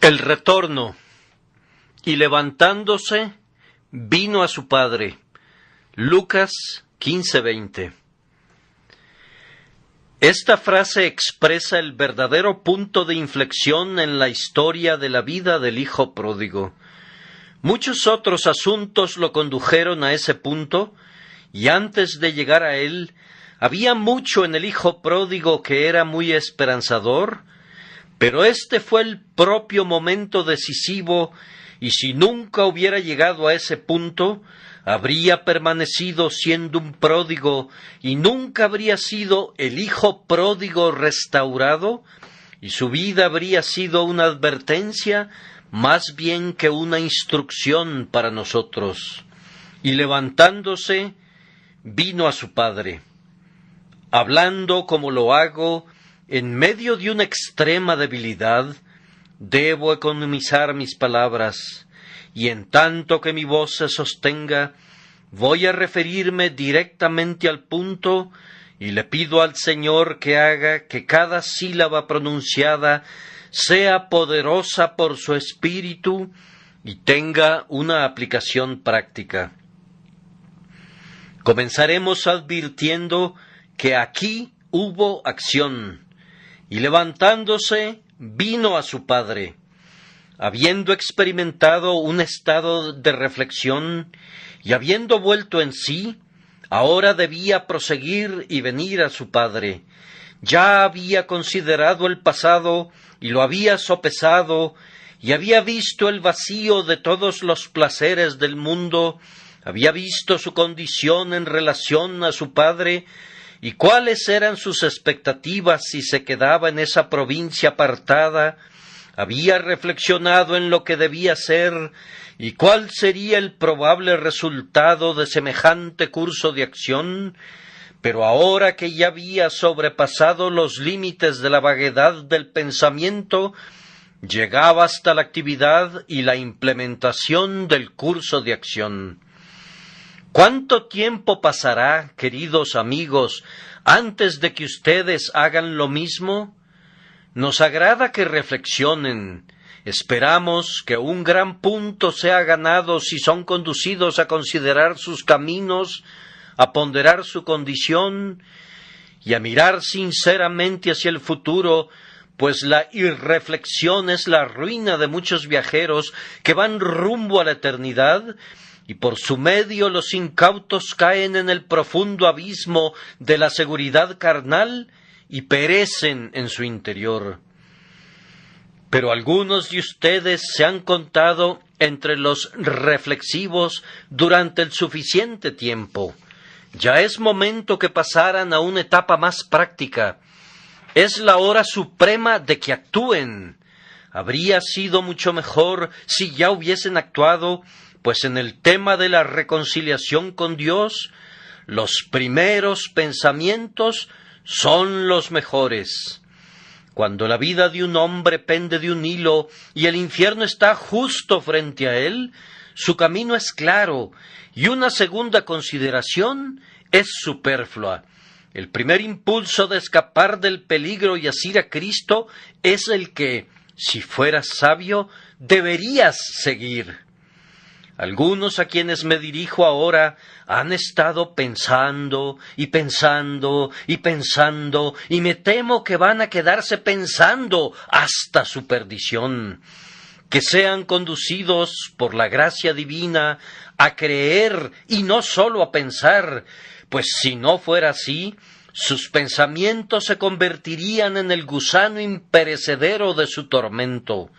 El retorno. Y levantándose, vino a su padre. Lucas 15:20. Esta frase expresa el verdadero punto de inflexión en la historia de la vida del hijo pródigo. Muchos otros asuntos lo condujeron a ese punto, y antes de llegar a él, había mucho en el hijo pródigo que era muy esperanzador, pero este fue el propio momento decisivo, y si nunca hubiera llegado a ese punto, habría permanecido siendo un pródigo, y nunca habría sido el hijo pródigo restaurado, y su vida habría sido una advertencia más bien que una instrucción para nosotros. Y levantándose, vino a su padre. Hablando como lo hago, en medio de una extrema debilidad, debo economizar mis palabras, y en tanto que mi voz se sostenga, voy a referirme directamente al punto, y le pido al Señor que haga que cada sílaba pronunciada sea poderosa por su Espíritu y tenga una aplicación práctica. Comenzaremos advirtiendo que aquí hubo acción, y levantándose, vino a su padre. Habiendo experimentado un estado de reflexión y habiendo vuelto en sí, ahora debía proseguir y venir a su padre. Ya había considerado el pasado y lo había sopesado, y había visto el vacío de todos los placeres del mundo, había visto su condición en relación a su padre, y cuáles eran sus expectativas si se quedaba en esa provincia apartada, había reflexionado en lo que debía ser, y cuál sería el probable resultado de semejante curso de acción, pero ahora que ya había sobrepasado los límites de la vaguedad del pensamiento, llegaba hasta la actividad y la implementación del curso de acción. ¿Cuánto tiempo pasará, queridos amigos, antes de que ustedes hagan lo mismo? Nos agrada que reflexionen. Esperamos que un gran punto sea ganado si son conducidos a considerar sus caminos, a ponderar su condición y a mirar sinceramente hacia el futuro, pues la irreflexión es la ruina de muchos viajeros que van rumbo a la eternidad, y por su medio los incautos caen en el profundo abismo de la seguridad carnal y perecen en su interior. Pero algunos de ustedes se han contado entre los reflexivos durante el suficiente tiempo. Ya es momento que pasaran a una etapa más práctica. Es la hora suprema de que actúen. Habría sido mucho mejor si ya hubiesen actuado, pues en el tema de la reconciliación con Dios, los primeros pensamientos son los mejores. Cuando la vida de un hombre pende de un hilo y el infierno está justo frente a él, su camino es claro, y una segunda consideración es superflua. El primer impulso de escapar del peligro y asir a Cristo es el que, si fueras sabio, deberías seguir. Algunos a quienes me dirijo ahora han estado pensando y pensando y pensando, y me temo que van a quedarse pensando hasta su perdición. Que sean conducidos por la gracia divina a creer y no sólo a pensar, pues si no fuera así, sus pensamientos se convertirían en el gusano imperecedero de su tormento.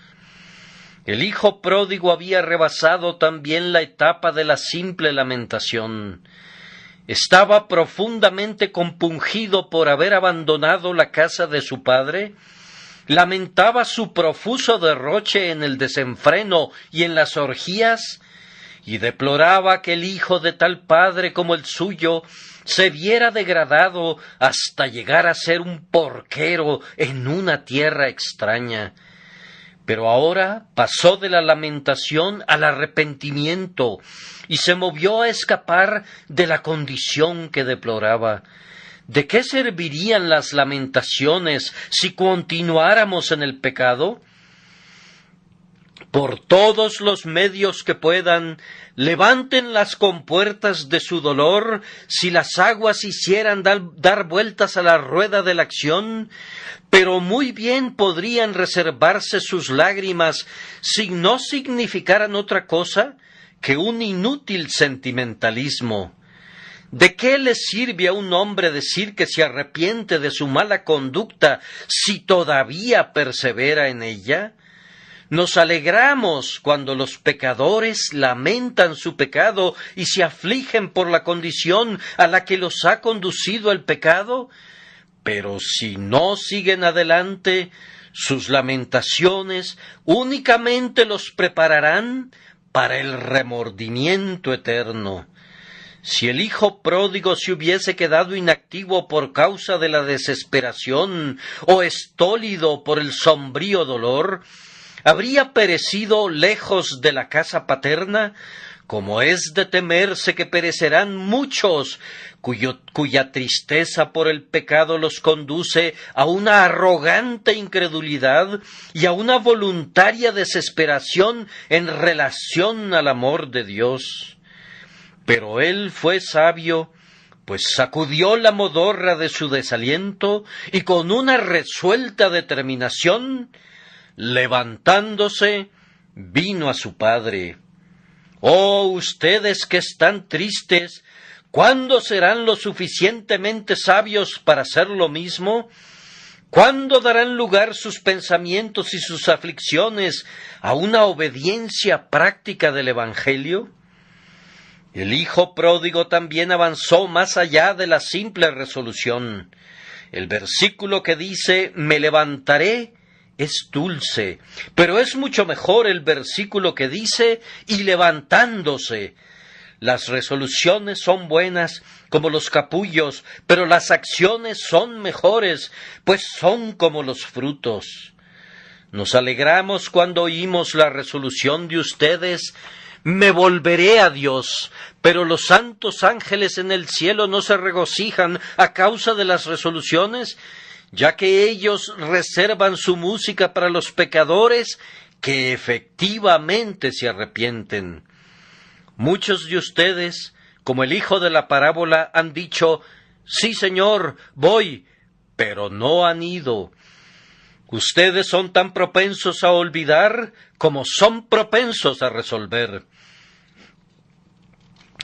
El hijo pródigo había rebasado también la etapa de la simple lamentación. Estaba profundamente compungido por haber abandonado la casa de su padre, lamentaba su profuso derroche en el desenfreno y en las orgías, y deploraba que el hijo de tal padre como el suyo se viera degradado hasta llegar a ser un porquero en una tierra extraña. Pero ahora pasó de la lamentación al arrepentimiento y se movió a escapar de la condición que deploraba. ¿De qué servirían las lamentaciones si continuáramos en el pecado? por todos los medios que puedan, levanten las compuertas de su dolor, si las aguas hicieran dar vueltas a la rueda de la acción, pero muy bien podrían reservarse sus lágrimas si no significaran otra cosa que un inútil sentimentalismo. ¿De qué le sirve a un hombre decir que se arrepiente de su mala conducta si todavía persevera en ella? Nos alegramos cuando los pecadores lamentan su pecado y se afligen por la condición a la que los ha conducido el pecado, pero si no siguen adelante, sus lamentaciones únicamente los prepararán para el remordimiento eterno. Si el hijo pródigo se hubiese quedado inactivo por causa de la desesperación o estólido por el sombrío dolor, habría perecido lejos de la casa paterna, como es de temerse que perecerán muchos, cuya tristeza por el pecado los conduce a una arrogante incredulidad y a una voluntaria desesperación en relación al amor de Dios. Pero él fue sabio, pues sacudió la modorra de su desaliento y con una resuelta determinación, levantándose, vino a su padre. Oh, ustedes que están tristes, ¿cuándo serán lo suficientemente sabios para hacer lo mismo? ¿Cuándo darán lugar sus pensamientos y sus aflicciones a una obediencia práctica del Evangelio? El hijo pródigo también avanzó más allá de la simple resolución. El versículo que dice, me levantaré, es dulce, pero es mucho mejor el versículo que dice, y levantándose. Las resoluciones son buenas como los capullos, pero las acciones son mejores, pues son como los frutos. Nos alegramos cuando oímos la resolución de ustedes, me volveré a Dios, pero los santos ángeles en el cielo no se regocijan a causa de las resoluciones, ya que ellos reservan su música para los pecadores que efectivamente se arrepienten. Muchos de ustedes, como el hijo de la parábola, han dicho, sí, Señor, voy, pero no han ido. Ustedes son tan propensos a olvidar como son propensos a resolver.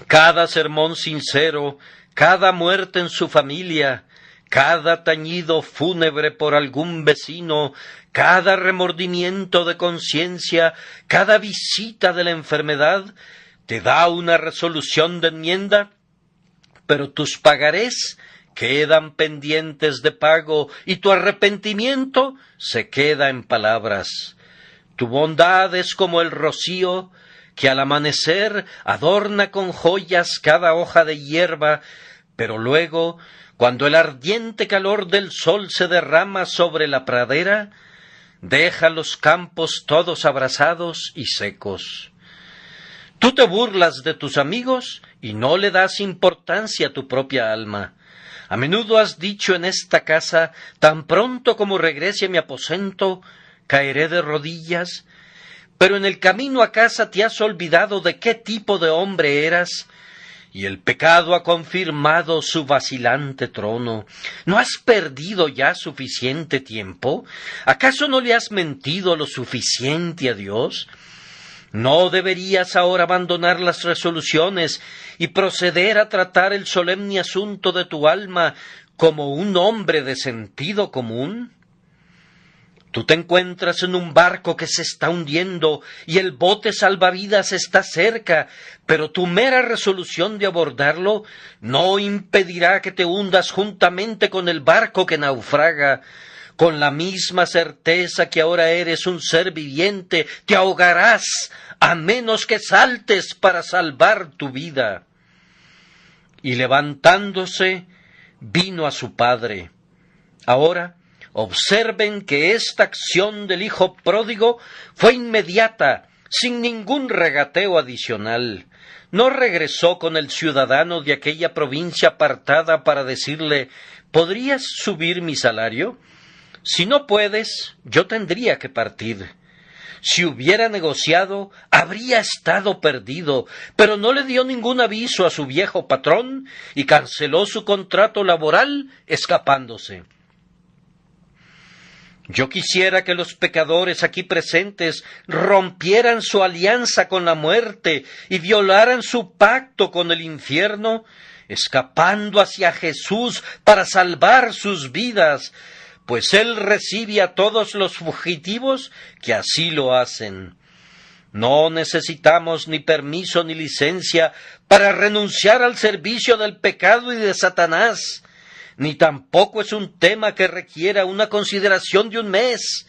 Cada sermón sincero, cada muerte en su familia, cada tañido fúnebre por algún vecino, cada remordimiento de conciencia, cada visita de la enfermedad, te da una resolución de enmienda, pero tus pagarés quedan pendientes de pago y tu arrepentimiento se queda en palabras. Tu bondad es como el rocío que al amanecer adorna con joyas cada hoja de hierba, pero luego, cuando el ardiente calor del sol se derrama sobre la pradera, deja los campos todos abrasados y secos. Tú te burlas de tus amigos y no le das importancia a tu propia alma. A menudo has dicho en esta casa, tan pronto como regrese a mi aposento, caeré de rodillas, pero en el camino a casa te has olvidado de qué tipo de hombre eras, y el pecado ha confirmado su vacilante trono. ¿No has perdido ya suficiente tiempo? ¿Acaso no le has mentido lo suficiente a Dios? ¿No deberías ahora abandonar las resoluciones y proceder a tratar el solemne asunto de tu alma como un hombre de sentido común? Tú te encuentras en un barco que se está hundiendo y el bote salvavidas está cerca, pero tu mera resolución de abordarlo no impedirá que te hundas juntamente con el barco que naufraga. Con la misma certeza que ahora eres un ser viviente, te ahogarás, a menos que saltes para salvar tu vida. Y levantándose, vino a su padre. Ahora, observen que esta acción del hijo pródigo fue inmediata, sin ningún regateo adicional. No regresó con el ciudadano de aquella provincia apartada para decirle, ¿podrías subir mi salario? Si no puedes, yo tendría que partir. Si hubiera negociado, habría estado perdido, pero no le dio ningún aviso a su viejo patrón y canceló su contrato laboral escapándose. Yo quisiera que los pecadores aquí presentes rompieran su alianza con la muerte y violaran su pacto con el infierno, escapando hacia Jesús para salvar sus vidas, pues Él recibe a todos los fugitivos que así lo hacen. No necesitamos ni permiso ni licencia para renunciar al servicio del pecado y de Satanás, ni tampoco es un tema que requiera una consideración de un mes.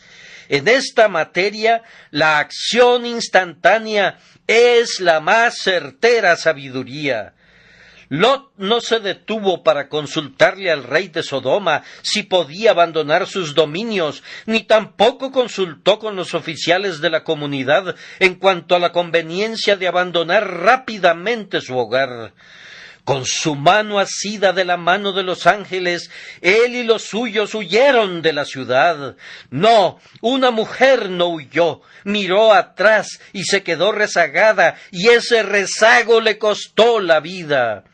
En esta materia, la acción instantánea es la más certera sabiduría. Lot no se detuvo para consultarle al rey de Sodoma si podía abandonar sus dominios, ni tampoco consultó con los oficiales de la comunidad en cuanto a la conveniencia de abandonar rápidamente su hogar. Con su mano asida de la mano de los ángeles, él y los suyos huyeron de la ciudad. No, una mujer no huyó, miró atrás y se quedó rezagada, y ese rezago le costó la vida.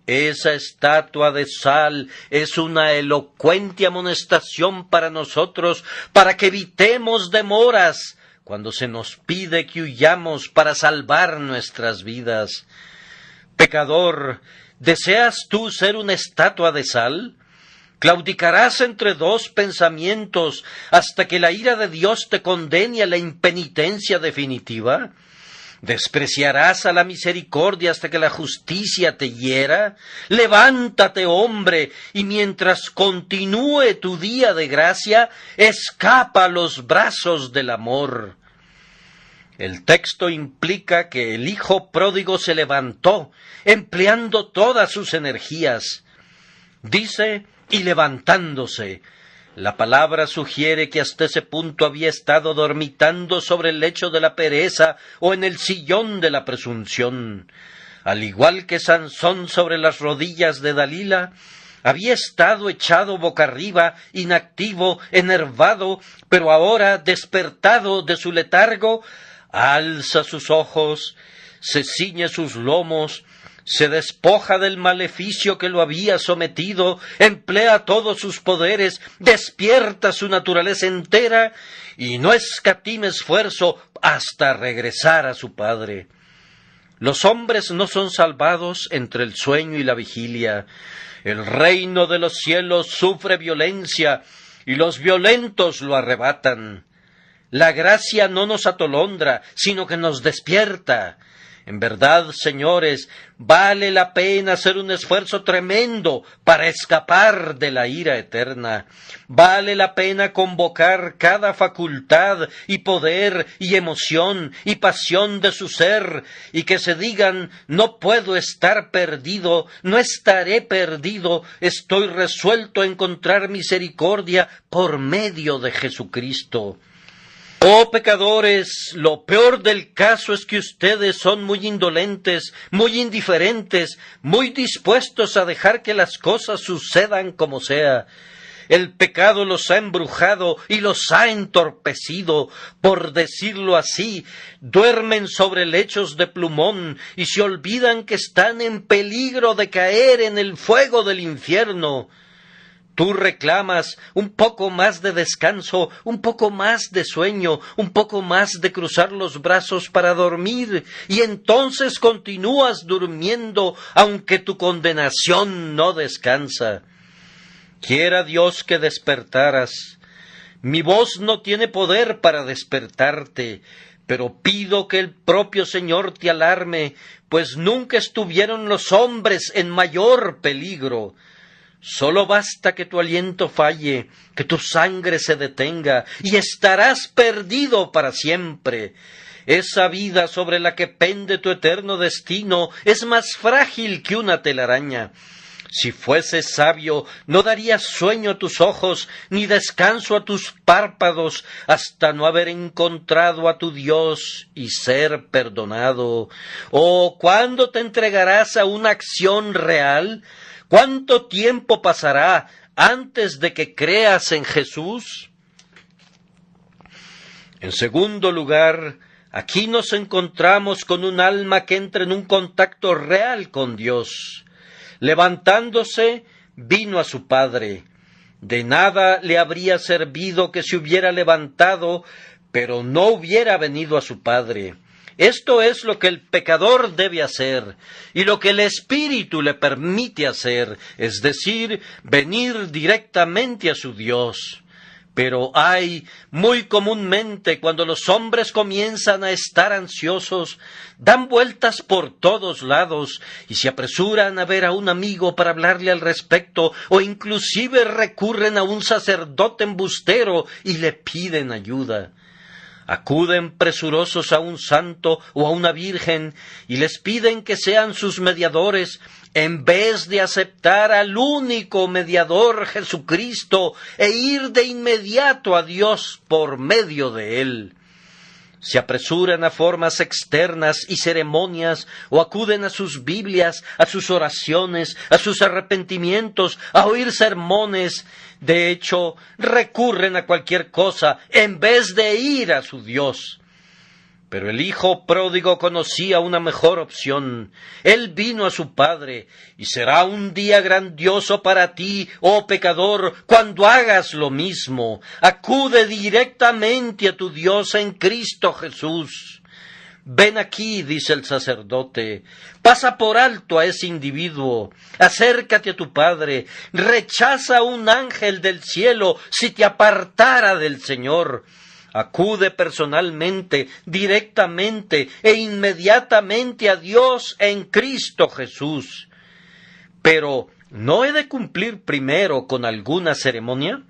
Esa estatua de sal es una elocuente amonestación para nosotros, para que evitemos demoras cuando se nos pide que huyamos para salvar nuestras vidas. Pecador, ¿deseas tú ser una estatua de sal? Claudicarás entre dos pensamientos hasta que la ira de Dios te condene a la impenitencia definitiva. ¿Despreciarás a la misericordia hasta que la justicia te hiera? Levántate, hombre, y mientras continúe tu día de gracia, escapa a los brazos del amor. El texto implica que el hijo pródigo se levantó, empleando todas sus energías. Dice, y levantándose. La palabra sugiere que hasta ese punto había estado dormitando sobre el lecho de la pereza o en el sillón de la presunción. Al igual que Sansón sobre las rodillas de Dalila, había estado echado boca arriba, inactivo, enervado, pero ahora, despertado de su letargo, alza sus ojos, se ciñe sus lomos, se despoja del maleficio que lo había sometido, emplea todos sus poderes, despierta su naturaleza entera y no escatima esfuerzo hasta regresar a su padre. Los hombres no son salvados entre el sueño y la vigilia. El reino de los cielos sufre violencia y los violentos lo arrebatan. La gracia no nos atolondra, sino que nos despierta. En verdad, señores, vale la pena hacer un esfuerzo tremendo para escapar de la ira eterna. Vale la pena convocar cada facultad y poder y emoción y pasión de su ser, y que se digan, no puedo estar perdido, no estaré perdido, estoy resuelto a encontrar misericordia por medio de Jesucristo. Oh pecadores, lo peor del caso es que ustedes son muy indolentes, muy indiferentes, muy dispuestos a dejar que las cosas sucedan como sea. El pecado los ha embrujado y los ha entorpecido, por decirlo así, duermen sobre lechos de plumón y se olvidan que están en peligro de caer en el fuego del infierno. Tú reclamas un poco más de descanso, un poco más de sueño, un poco más de cruzar los brazos para dormir, y entonces continúas durmiendo, aunque tu condenación no descansa. Quiera Dios que despertaras. Mi voz no tiene poder para despertarte, pero pido que el propio Señor te alarme, pues nunca estuvieron los hombres en mayor peligro. Solo basta que tu aliento falle, que tu sangre se detenga, y estarás perdido para siempre. Esa vida sobre la que pende tu eterno destino es más frágil que una telaraña. Si fueses sabio, no darías sueño a tus ojos, ni descanso a tus párpados, hasta no haber encontrado a tu Dios y ser perdonado. ¿O cuándo te entregarás a una acción real? ¿Cuánto tiempo pasará antes de que creas en Jesús? En segundo lugar, aquí nos encontramos con un alma que entra en un contacto real con Dios. Levantándose, vino a su Padre. De nada le habría servido que se hubiera levantado, pero no hubiera venido a su Padre. Esto es lo que el pecador debe hacer, y lo que el Espíritu le permite hacer, es decir, venir directamente a su Dios. Pero muy comúnmente, cuando los hombres comienzan a estar ansiosos, dan vueltas por todos lados y se apresuran a ver a un amigo para hablarle al respecto, o inclusive recurren a un sacerdote embustero y le piden ayuda. Acuden presurosos a un santo o a una virgen y les piden que sean sus mediadores, en vez de aceptar al único mediador, Jesucristo, e ir de inmediato a Dios por medio de él. Se apresuran a formas externas y ceremonias, o acuden a sus Biblias, a sus oraciones, a sus arrepentimientos, a oír sermones. De hecho, recurren a cualquier cosa en vez de ir a su Dios. Pero el hijo pródigo conocía una mejor opción. Él vino a su Padre, y será un día grandioso para ti, oh pecador, cuando hagas lo mismo. Acude directamente a tu Dios en Cristo Jesús. Ven aquí, dice el sacerdote, pasa por alto a ese individuo, acércate a tu Padre, rechaza a un ángel del cielo si te apartara del Señor. Acude personalmente, directamente e inmediatamente a Dios en Cristo Jesús. Pero, ¿no he de cumplir primero con alguna ceremonia?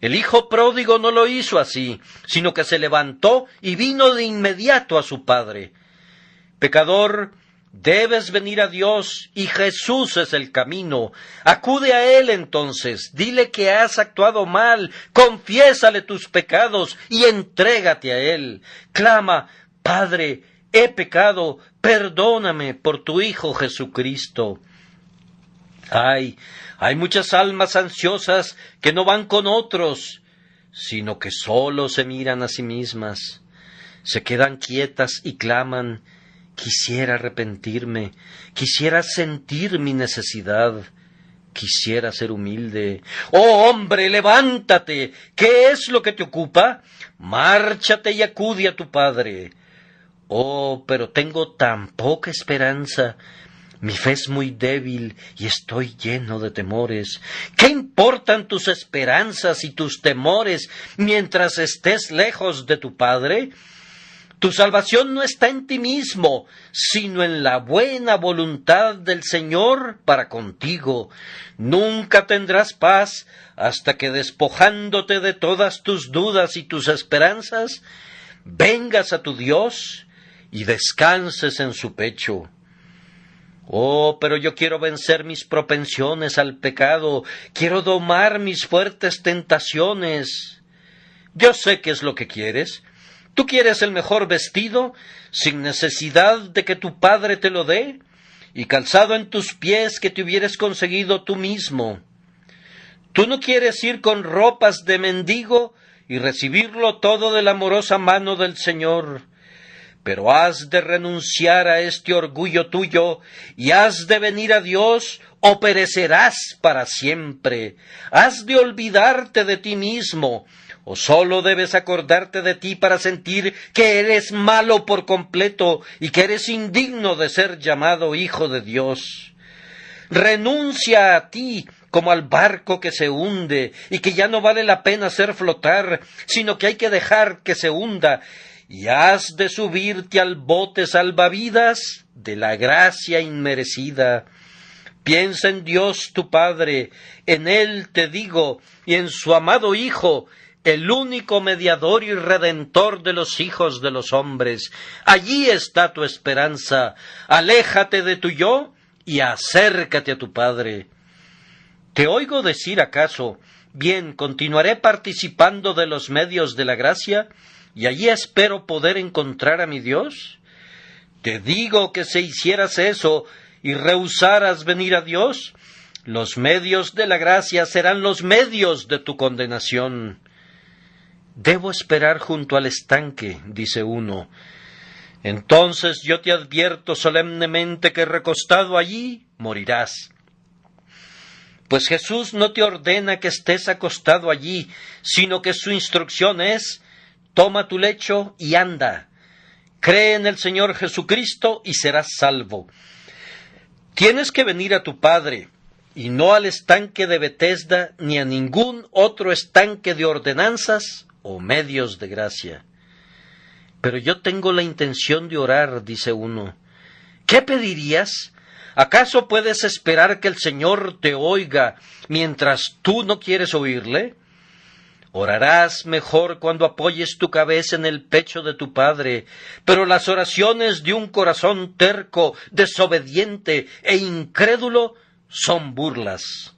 El hijo pródigo no lo hizo así, sino que se levantó y vino de inmediato a su padre. Pecador, debes venir a Dios, y Jesús es el camino. Acude a Él entonces, dile que has actuado mal, confiésale tus pecados y entrégate a Él. Clama, Padre, he pecado, perdóname por tu Hijo Jesucristo. Hay muchas almas ansiosas que no van con otros, sino que sólo se miran a sí mismas. Se quedan quietas y claman: quisiera arrepentirme, quisiera sentir mi necesidad, quisiera ser humilde. ¡Oh, hombre, levántate! ¿Qué es lo que te ocupa? Márchate y acude a tu Padre. Oh, pero tengo tan poca esperanza. Mi fe es muy débil y estoy lleno de temores. ¿Qué importan tus esperanzas y tus temores mientras estés lejos de tu Padre? Tu salvación no está en ti mismo, sino en la buena voluntad del Señor para contigo. Nunca tendrás paz hasta que, despojándote de todas tus dudas y tus esperanzas, vengas a tu Dios y descanses en su pecho. Oh, pero yo quiero vencer mis propensiones al pecado, quiero domar mis fuertes tentaciones. Yo sé qué es lo que quieres. ¿Tú quieres el mejor vestido, sin necesidad de que tu padre te lo dé, y calzado en tus pies que te hubieras conseguido tú mismo? ¿Tú no quieres ir con ropas de mendigo y recibirlo todo de la amorosa mano del Señor? Pero has de renunciar a este orgullo tuyo y has de venir a Dios, o perecerás para siempre. Has de olvidarte de ti mismo, o sólo debes acordarte de ti para sentir que eres malo por completo y que eres indigno de ser llamado hijo de Dios. Renuncia a ti como al barco que se hunde y que ya no vale la pena hacer flotar, sino que hay que dejar que se hunda, y has de subirte al bote salvavidas de la gracia inmerecida. Piensa en Dios tu Padre, en Él te digo, y en su amado Hijo, el único mediador y redentor de los hijos de los hombres. Allí está tu esperanza. Aléjate de tu yo y acércate a tu Padre. ¿Te oigo decir acaso: bien, continuaré participando de los medios de la gracia, y allí espero poder encontrar a mi Dios? Te digo que si hicieras eso y rehusaras venir a Dios, los medios de la gracia serán los medios de tu condenación. Debo esperar junto al estanque, dice uno. Entonces yo te advierto solemnemente que recostado allí morirás. Pues Jesús no te ordena que estés acostado allí, sino que su instrucción es: toma tu lecho y anda. Cree en el Señor Jesucristo y serás salvo. Tienes que venir a tu Padre, y no al estanque de Betesda, ni a ningún otro estanque de ordenanzas o medios de gracia. Pero yo tengo la intención de orar, dice uno. ¿Qué pedirías? ¿Acaso puedes esperar que el Señor te oiga mientras tú no quieres oírle? Orarás mejor cuando apoyes tu cabeza en el pecho de tu Padre, pero las oraciones de un corazón terco, desobediente e incrédulo son burlas.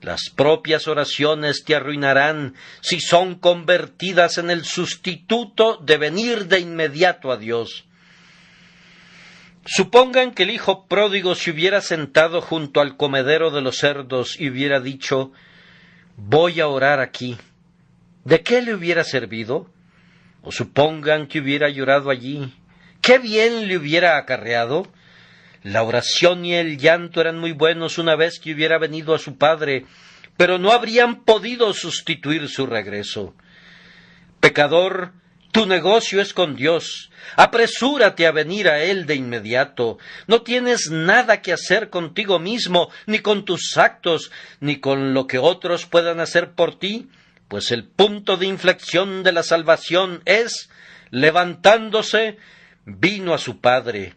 Las propias oraciones te arruinarán si son convertidas en el sustituto de venir de inmediato a Dios. Supongan que el hijo pródigo se hubiera sentado junto al comedero de los cerdos y hubiera dicho: voy a orar aquí. ¿De qué le hubiera servido? O supongan que hubiera llorado allí. ¿Qué bien le hubiera acarreado? La oración y el llanto eran muy buenos una vez que hubiera venido a su padre, pero no habrían podido sustituir su regreso. Pecador, tu negocio es con Dios. Apresúrate a venir a Él de inmediato. No tienes nada que hacer contigo mismo, ni con tus actos, ni con lo que otros puedan hacer por ti, pues el punto de inflexión de la salvación es: levantándose, vino a su Padre.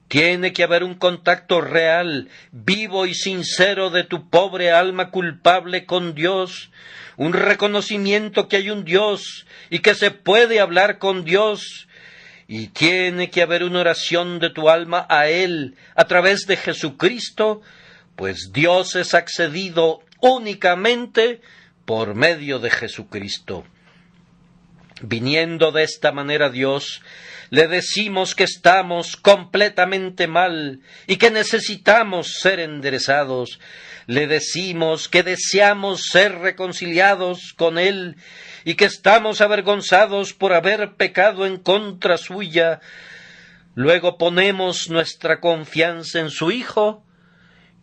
Tiene que haber un contacto real, vivo y sincero de tu pobre alma culpable con Dios, un reconocimiento que hay un Dios y que se puede hablar con Dios, y tiene que haber una oración de tu alma a Él a través de Jesucristo, pues Dios es accedido únicamente por medio de Jesucristo. Viniendo de esta manera a Dios, le decimos que estamos completamente mal y que necesitamos ser enderezados. Le decimos que deseamos ser reconciliados con Él y que estamos avergonzados por haber pecado en contra suya. Luego ponemos nuestra confianza en su Hijo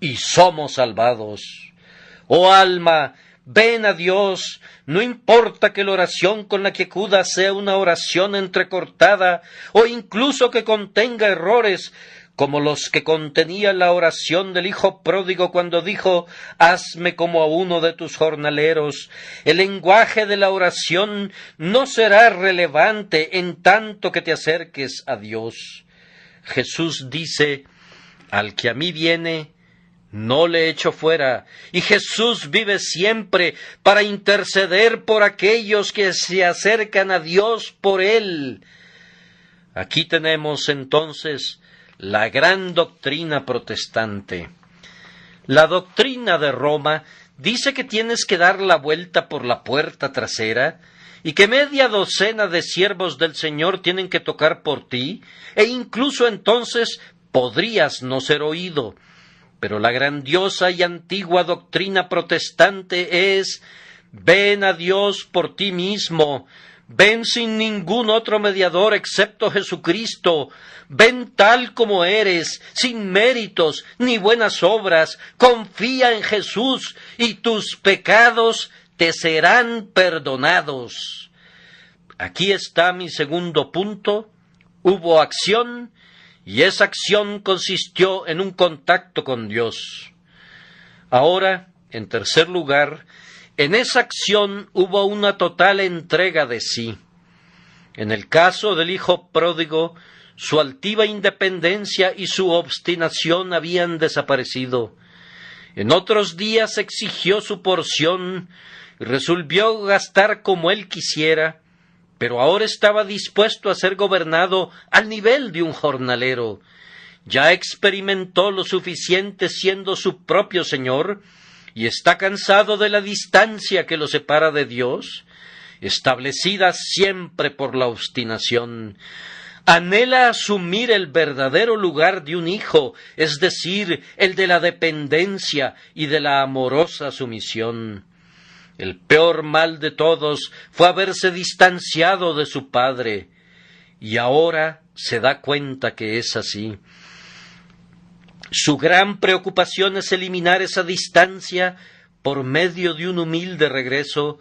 y somos salvados. Oh alma, ven a Dios, no importa que la oración con la que acudas sea una oración entrecortada o incluso que contenga errores, como los que contenía la oración del hijo pródigo cuando dijo: hazme como a uno de tus jornaleros. El lenguaje de la oración no será relevante en tanto que te acerques a Dios. Jesús dice: al que a mí viene, no le echo fuera, y Jesús vive siempre para interceder por aquellos que se acercan a Dios por Él. Aquí tenemos entonces la gran doctrina protestante. La doctrina de Roma dice que tienes que dar la vuelta por la puerta trasera y que media docena de siervos del Señor tienen que tocar por ti, e incluso entonces podrías no ser oído. Pero la grandiosa y antigua doctrina protestante es: ven a Dios por ti mismo, ven sin ningún otro mediador excepto Jesucristo, ven tal como eres, sin méritos ni buenas obras, confía en Jesús y tus pecados te serán perdonados. Aquí está mi segundo punto: hubo acción, y esa acción consistió en un contacto con Dios. Ahora, en tercer lugar, en esa acción hubo una total entrega de sí. En el caso del hijo pródigo, su altiva independencia y su obstinación habían desaparecido. En otros días exigió su porción y resolvió gastar como él quisiera, pero ahora estaba dispuesto a ser gobernado al nivel de un jornalero. Ya experimentó lo suficiente siendo su propio señor, y está cansado de la distancia que lo separa de Dios, establecida siempre por la obstinación. Anhela asumir el verdadero lugar de un hijo, es decir, el de la dependencia y de la amorosa sumisión. El peor mal de todos fue haberse distanciado de su padre, y ahora se da cuenta que es así. Su gran preocupación es eliminar esa distancia por medio de un humilde regreso,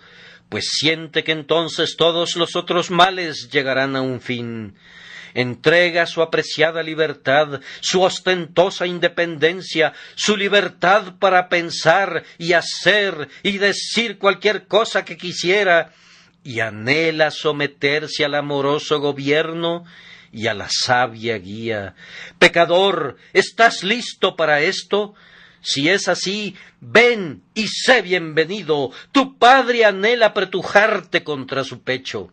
pues siente que entonces todos los otros males llegarán a un fin. Entrega su apreciada libertad, su ostentosa independencia, su libertad para pensar y hacer y decir cualquier cosa que quisiera, y anhela someterse al amoroso gobierno y a la sabia guía. Pecador, ¿estás listo para esto? Si es así, ven y sé bienvenido. Tu padre anhela apretujarte contra su pecho.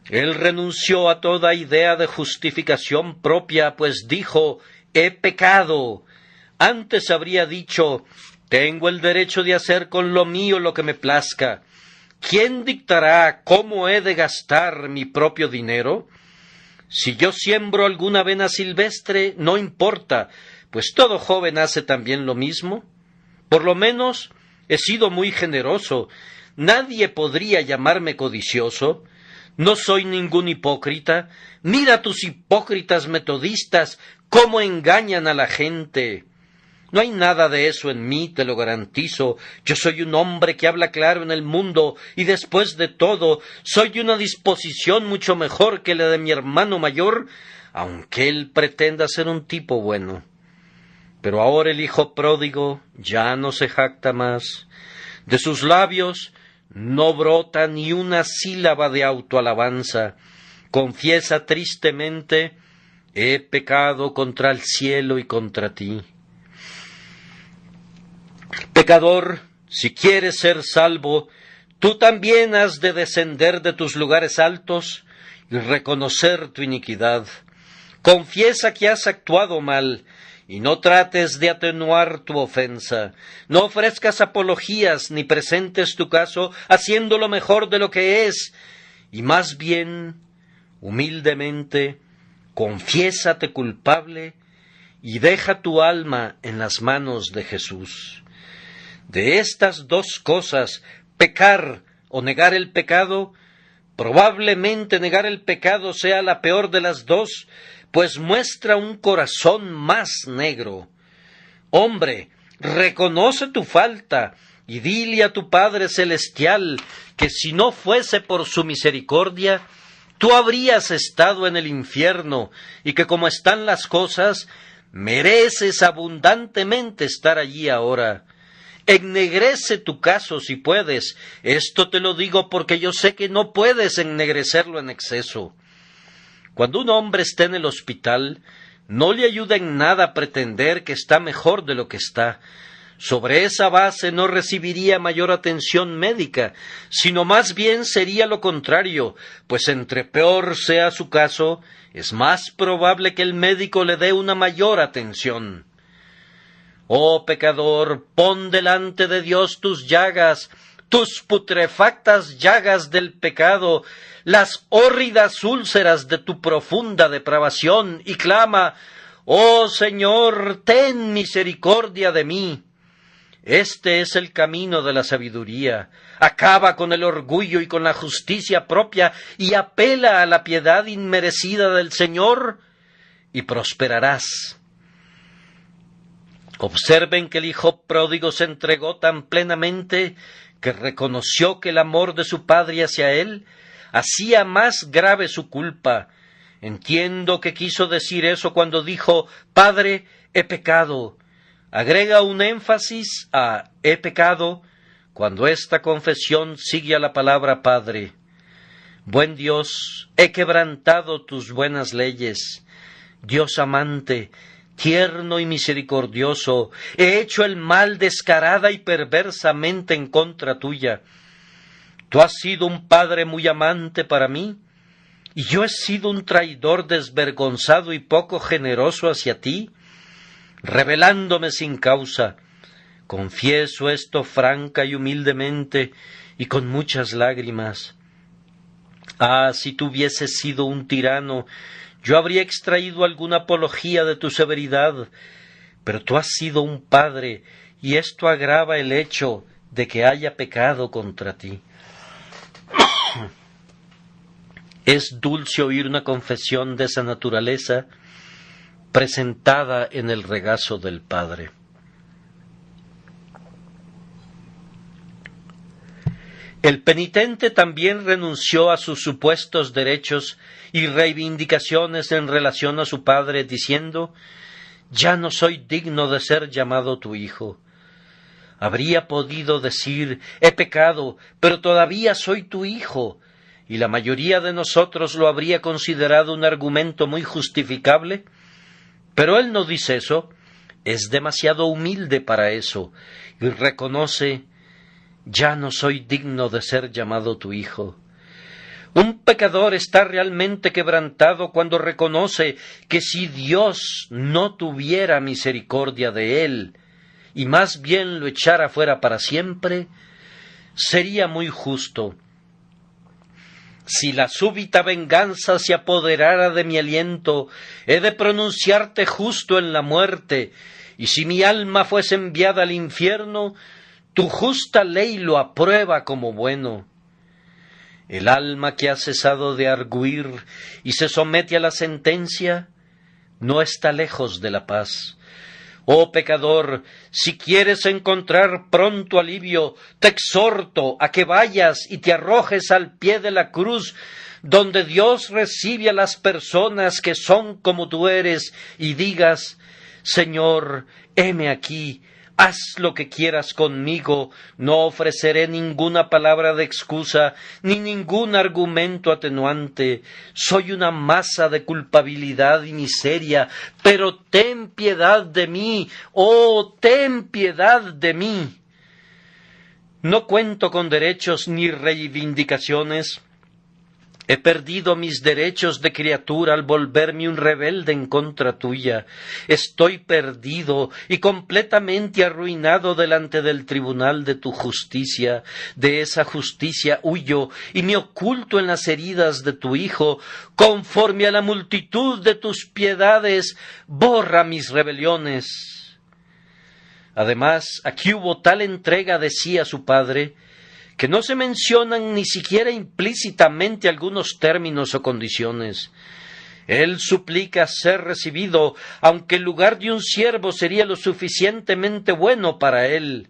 Él renunció a toda idea de justificación propia, pues dijo: he pecado. Antes habría dicho: tengo el derecho de hacer con lo mío lo que me plazca. ¿Quién dictará cómo he de gastar mi propio dinero? Si yo siembro alguna avena silvestre, no importa, pues todo joven hace también lo mismo. Por lo menos he sido muy generoso. Nadie podría llamarme codicioso. No soy ningún hipócrita. Mira tus hipócritas metodistas, cómo engañan a la gente. No hay nada de eso en mí, te lo garantizo. Yo soy un hombre que habla claro en el mundo, y después de todo, soy de una disposición mucho mejor que la de mi hermano mayor, aunque él pretenda ser un tipo bueno. Pero ahora el hijo pródigo ya no se jacta más. De sus labios no brota ni una sílaba de autoalabanza. Confiesa tristemente: he pecado contra el cielo y contra ti. Pecador, si quieres ser salvo, tú también has de descender de tus lugares altos y reconocer tu iniquidad. Confiesa que has actuado mal, y no trates de atenuar tu ofensa. No ofrezcas apologías ni presentes tu caso haciéndolo mejor de lo que es, y más bien, humildemente, confiésate culpable y deja tu alma en las manos de Jesús. De estas dos cosas, pecar o negar el pecado, probablemente negar el pecado sea la peor de las dos, pues muestra un corazón más negro. Hombre, reconoce tu falta y dile a tu Padre Celestial que si no fuese por su misericordia, tú habrías estado en el infierno, y que como están las cosas, mereces abundantemente estar allí ahora. Ennegrece tu caso si puedes. Esto te lo digo porque yo sé que no puedes ennegrecerlo en exceso. Cuando un hombre esté en el hospital, no le ayuda en nada pretender que está mejor de lo que está. Sobre esa base no recibiría mayor atención médica, sino más bien sería lo contrario, pues entre peor sea su caso, es más probable que el médico le dé una mayor atención. Oh pecador, pon delante de Dios tus llagas, tus putrefactas llagas del pecado, las hórridas úlceras de tu profunda depravación, y clama: oh Señor, ten misericordia de mí. Este es el camino de la sabiduría. Acaba con el orgullo y con la justicia propia, y apela a la piedad inmerecida del Señor, y prosperarás. Observen que el hijo pródigo se entregó tan plenamente que reconoció que el amor de su padre hacia él hacía más grave su culpa. Entiendo que quiso decir eso cuando dijo: Padre, he pecado. Agrega un énfasis a he pecado cuando esta confesión sigue a la palabra Padre. Buen Dios, he quebrantado tus buenas leyes. Dios amante, tierno y misericordioso, he hecho el mal descarada y perversamente en contra tuya. Tú has sido un padre muy amante para mí, y yo he sido un traidor desvergonzado y poco generoso hacia ti, rebelándome sin causa. Confieso esto franca y humildemente y con muchas lágrimas. Ah, si tú hubieses sido un tirano, yo habría extraído alguna apología de tu severidad, pero tú has sido un padre, y esto agrava el hecho de que haya pecado contra ti. Es dulce oír una confesión de esa naturaleza presentada en el regazo del Padre. El penitente también renunció a sus supuestos derechos y reivindicaciones en relación a su padre, diciendo: «Ya no soy digno de ser llamado tu hijo». Habría podido decir: «He pecado, pero todavía soy tu hijo», y la mayoría de nosotros lo habría considerado un argumento muy justificable, pero él no dice eso, es demasiado humilde para eso, y reconoce: «Ya no soy digno de ser llamado tu hijo». Un pecador está realmente quebrantado cuando reconoce que si Dios no tuviera misericordia de él, y más bien lo echara fuera para siempre, sería muy justo. Si la súbita venganza se apoderara de mi aliento, he de pronunciarte justo en la muerte, y si mi alma fuese enviada al infierno, tu justa ley lo aprueba como bueno. El alma que ha cesado de argüir y se somete a la sentencia, no está lejos de la paz. Oh pecador, si quieres encontrar pronto alivio, te exhorto a que vayas y te arrojes al pie de la cruz, donde Dios recibe a las personas que son como tú eres, y digas: «Señor, heme aquí, haz lo que quieras conmigo, no ofreceré ninguna palabra de excusa, ni ningún argumento atenuante. Soy una masa de culpabilidad y miseria, pero ten piedad de mí, oh, ten piedad de mí». No cuento con derechos ni reivindicaciones. He perdido mis derechos de criatura al volverme un rebelde en contra tuya. Estoy perdido y completamente arruinado delante del tribunal de tu justicia. De esa justicia huyo y me oculto en las heridas de tu Hijo. Conforme a la multitud de tus piedades, borra mis rebeliones. Además, aquí hubo tal entrega de sí a su Padre, que no se mencionan ni siquiera implícitamente algunos términos o condiciones. Él suplica ser recibido, aunque en lugar de un siervo sería lo suficientemente bueno para él.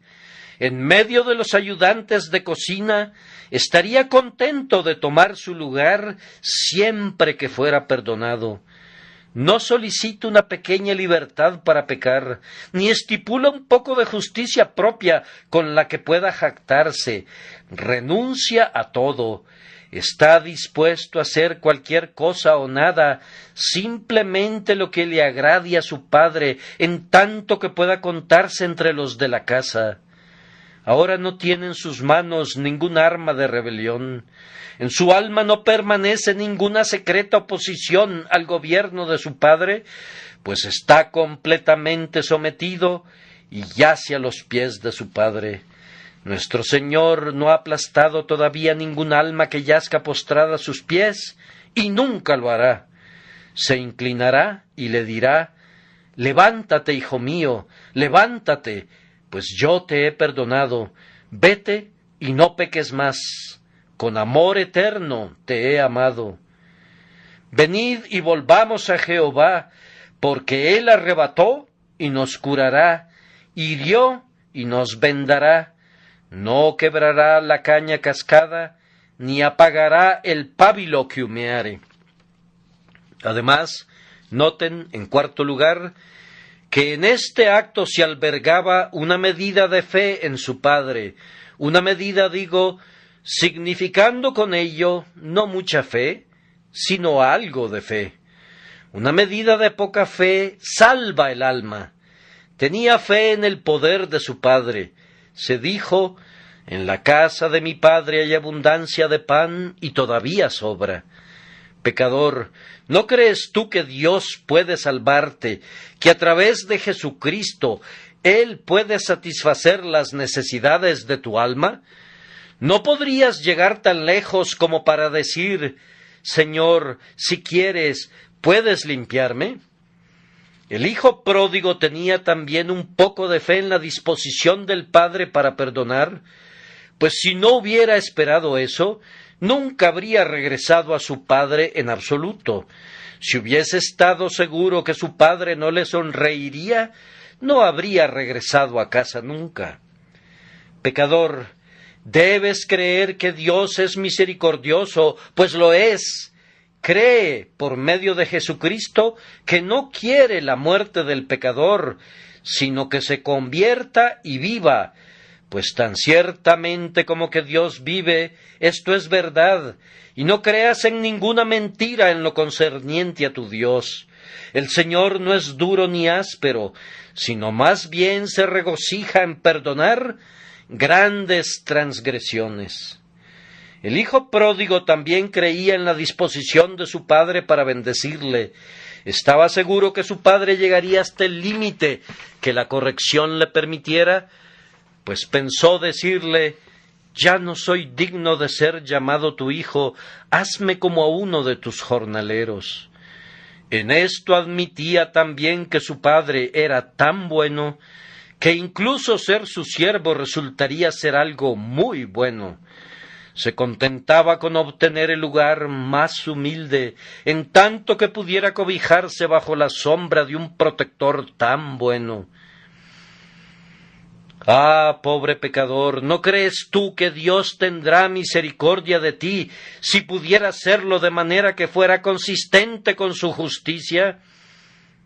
En medio de los ayudantes de cocina, estaría contento de tomar su lugar siempre que fuera perdonado. No solicita una pequeña libertad para pecar, ni estipula un poco de justicia propia con la que pueda jactarse. Renuncia a todo. Está dispuesto a hacer cualquier cosa o nada, simplemente lo que le agrade a su padre, en tanto que pueda contarse entre los de la casa. Ahora no tiene en sus manos ningún arma de rebelión. En su alma no permanece ninguna secreta oposición al gobierno de su padre, pues está completamente sometido y yace a los pies de su padre. Nuestro Señor no ha aplastado todavía ningún alma que yazca postrada a sus pies, y nunca lo hará. Se inclinará y le dirá: «Levántate, hijo mío, levántate, pues yo te he perdonado. Vete y no peques más. Con amor eterno te he amado». Venid y volvamos a Jehová, porque Él arrebató y nos curará, hirió y nos vendará. No quebrará la caña cascada, ni apagará el pábilo que humeare. Además, noten, en cuarto lugar, que en este acto se albergaba una medida de fe en su Padre, una medida, digo, significando con ello no mucha fe, sino algo de fe. Una medida de poca fe salva el alma. Tenía fe en el poder de su Padre. Se dijo: «En la casa de mi Padre hay abundancia de pan y todavía sobra». Pecador, ¿no crees tú que Dios puede salvarte, que a través de Jesucristo Él puede satisfacer las necesidades de tu alma? ¿No podrías llegar tan lejos como para decir: «Señor, si quieres, puedes limpiarme»? El hijo pródigo tenía también un poco de fe en la disposición del padre para perdonar, pues si no hubiera esperado eso, nunca habría regresado a su padre en absoluto. Si hubiese estado seguro que su padre no le sonreiría, no habría regresado a casa nunca. Pecador, debes creer que Dios es misericordioso, pues lo es. Cree, por medio de Jesucristo, que no quiere la muerte del pecador, sino que se convierta y viva, pues tan ciertamente como que Dios vive, esto es verdad, y no creas en ninguna mentira en lo concerniente a tu Dios. El Señor no es duro ni áspero, sino más bien se regocija en perdonar grandes transgresiones. El hijo pródigo también creía en la disposición de su padre para bendecirle. Estaba seguro que su padre llegaría hasta el límite que la corrección le permitiera, pues pensó decirle: «Ya no soy digno de ser llamado tu hijo, hazme como a uno de tus jornaleros». En esto admitía también que su padre era tan bueno que incluso ser su siervo resultaría ser algo muy bueno. Se contentaba con obtener el lugar más humilde, en tanto que pudiera cobijarse bajo la sombra de un protector tan bueno. Ah, pobre pecador, ¿no crees tú que Dios tendrá misericordia de ti si pudiera hacerlo de manera que fuera consistente con su justicia?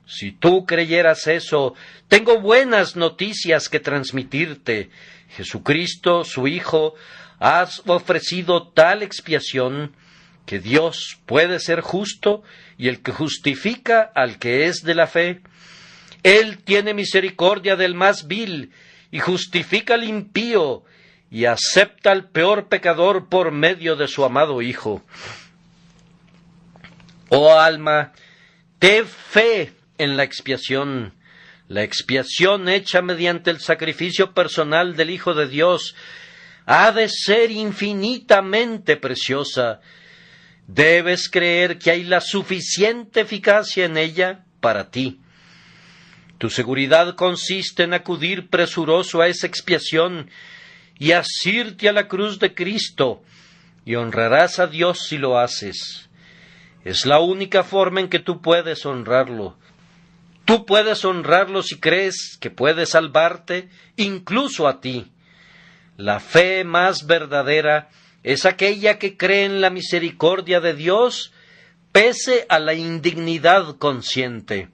Si tú creyeras eso, tengo buenas noticias que transmitirte. Jesucristo, su Hijo, ha ofrecido tal expiación que Dios puede ser justo y el que justifica al que es de la fe. Él tiene misericordia del más vil y justifica al impío y acepta al peor pecador por medio de su amado Hijo. Oh alma, ten fe en la expiación. La expiación hecha mediante el sacrificio personal del Hijo de Dios ha de ser infinitamente preciosa. Debes creer que hay la suficiente eficacia en ella para ti. Tu seguridad consiste en acudir presuroso a esa expiación y asirte a la cruz de Cristo, y honrarás a Dios si lo haces. Es la única forma en que tú puedes honrarlo. Tú puedes honrarlo si crees que puede salvarte, incluso a ti. La fe más verdadera es aquella que cree en la misericordia de Dios, pese a la indignidad consciente.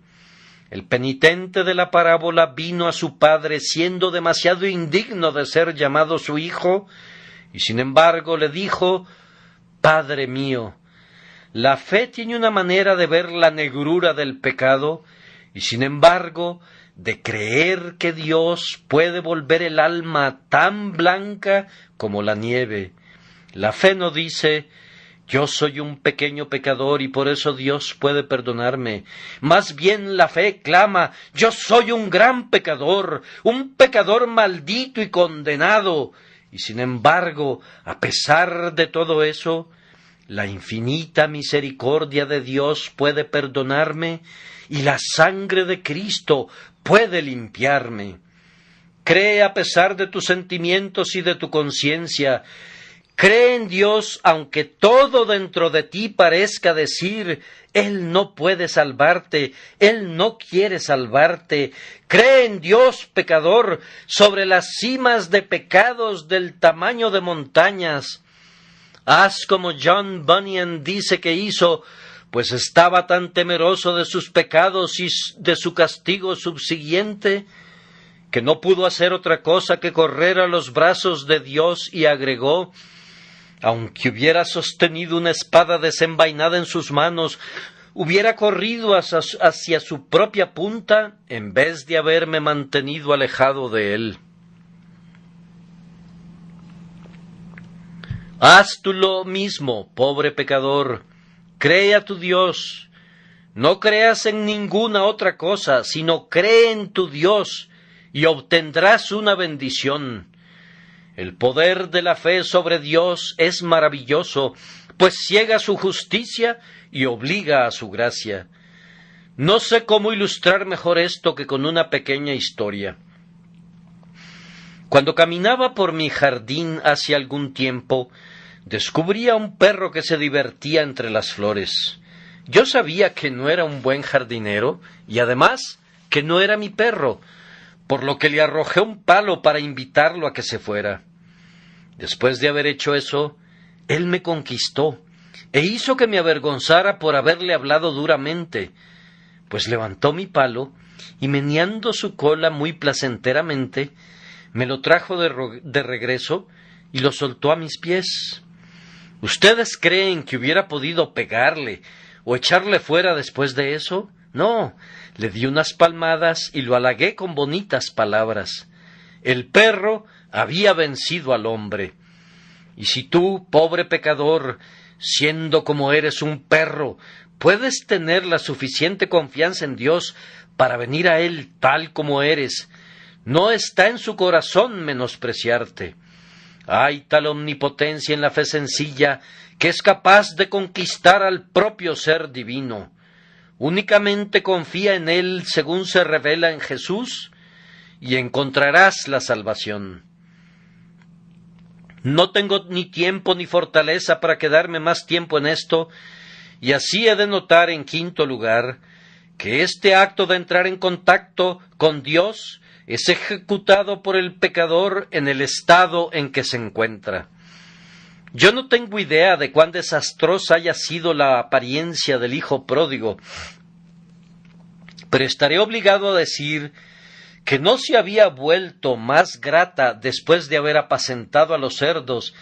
El penitente de la parábola vino a su padre siendo demasiado indigno de ser llamado su hijo, y sin embargo le dijo: «Padre mío». La fe tiene una manera de ver la negrura del pecado, y sin embargo de creer que Dios puede volver el alma tan blanca como la nieve. La fe no dice: «Yo soy un pequeño pecador y por eso Dios puede perdonarme». Más bien la fe clama: «Yo soy un gran pecador, un pecador maldito y condenado». Y sin embargo, a pesar de todo eso, la infinita misericordia de Dios puede perdonarme y la sangre de Cristo puede limpiarme. Cree a pesar de tus sentimientos y de tu conciencia. Cree en Dios aunque todo dentro de ti parezca decir: Él no puede salvarte, Él no quiere salvarte. Cree en Dios, pecador, sobre las cimas de pecados del tamaño de montañas. Haz como John Bunyan dice que hizo, pues estaba tan temeroso de sus pecados y de su castigo subsiguiente, que no pudo hacer otra cosa que correr a los brazos de Dios, y agregó: «Aunque hubiera sostenido una espada desenvainada en sus manos, hubiera corrido hacia su propia punta en vez de haberme mantenido alejado de él». Haz tú lo mismo, pobre pecador. Cree a tu Dios. No creas en ninguna otra cosa, sino cree en tu Dios, y obtendrás una bendición. El poder de la fe sobre Dios es maravilloso, pues ciega su justicia y obliga a su gracia. No sé cómo ilustrar mejor esto que con una pequeña historia. Cuando caminaba por mi jardín hace algún tiempo, descubrí a un perro que se divertía entre las flores. Yo sabía que no era un buen jardinero y además que no era mi perro, por lo que le arrojé un palo para invitarlo a que se fuera. Después de haber hecho eso, él me conquistó e hizo que me avergonzara por haberle hablado duramente, pues levantó mi palo y meneando su cola muy placenteramente, me lo trajo de regreso y lo soltó a mis pies. ¿Ustedes creen que hubiera podido pegarle o echarle fuera después de eso? No, le di unas palmadas y lo halagué con bonitas palabras. El perro había vencido al hombre. Y si tú, pobre pecador, siendo como eres un perro, puedes tener la suficiente confianza en Dios para venir a Él tal como eres, no está en su corazón menospreciarte. Hay tal omnipotencia en la fe sencilla que es capaz de conquistar al propio ser divino. Únicamente confía en Él según se revela en Jesús y encontrarás la salvación. No tengo ni tiempo ni fortaleza para quedarme más tiempo en esto, y así he de notar en quinto lugar que este acto de entrar en contacto con Dios es ejecutado por el pecador en el estado en que se encuentra. Yo no tengo idea de cuán desastrosa haya sido la apariencia del hijo pródigo, pero estaré obligado a decir que no se había vuelto más grata después de haber apacentado a los cerdos,